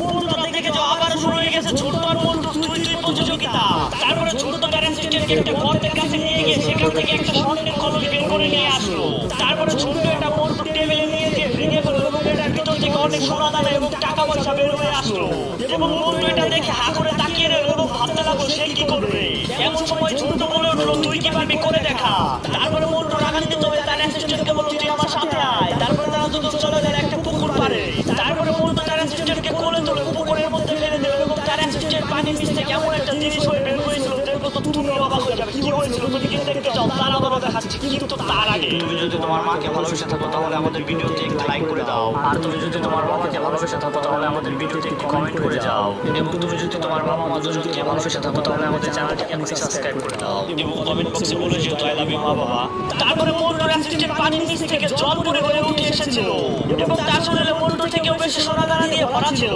বন্ধুরা দেখে যাও আবার শুরু হয়ে গেছে ছোট্ট আর মন্টু তুই প্রতিযোগিতা। তারপরে ছোট্ট তার অ্যাসিস্ট্যান্টকে একটা গর্তের কাছে নিয়ে গিয়ে সেখান থেকে একটা স্বর্ণের কলস বের করে নিয়ে আসলো। তারপরে ছোট্ট একটা মন্টু টেবিলে নিয়ে গিয়ে ভেঙে ফেললো এবং এটার ভিতর থেকে অনেক সোনা দানা এবং টাকা পয়সা বের হয়ে আসলো। এবং মন্টু এটা দেখে হা করে তাকিয়ে রইল এবং ভাবতে লাগলো সে কি করবে। এমন সময় ছোট্ট বলে উঠলো তুই কি পারবি করে দেখা। তারপরে মন্টু রাগান্বিত হয়ে তার অ্যাসিস্ট্যান্টকে বলল তুই আমার সাথে আয়। তারপরে তারা দুজন চলে গেল একটা পুকুর পাড়ে। তারপরে মন্টু তার অ্যাসিস্ট্যান্টকে কোলে তুলে পুকুরের মধ্যে ফেলে দিল এবং তার অ্যাসিস্ট্যান্ট পানির নিচ থেকে এমন একটা জিনিস হয়ে বের হয়েছিল দেখো তো তুমি অবাক হয়ে যাবে। কি হয়েছিল তুমি কি দেখতে চাও তার আবারও দেখাচ্ছি, কিন্তু তার আগে তুমি যদি তোমার মাকে ভালোবেসে থাকো তাহলে আমাদের ভিডিওতে একটু লাইক করে দাও। আর তুমি যদি তোমার বাবাকে ভালোবেসে থাকো তাহলে আমাদের ভিডিওতে একটু কমেন্ট করে যাও। এবং তুমি যদি তোমার বাবা মা দুজনকে ভালোবেসে থাকো তাহলে আমাদের চ্যানেলটিকে এখনই সাবস্ক্রাইব করে দাও এবং কমেন্ট বক্সে বলে যেও আই লাভ ইউ মা বাবা। তারপরে মন্টুর অ্যাসিস্ট্যান্ট পানির নিচ থেকে জল পড়ে হয়ে উঠে এসেছিল এবং তার শরীরে মন্টুর থেকেও বেশি সোনা দানা দিয়ে ভরা ছিল।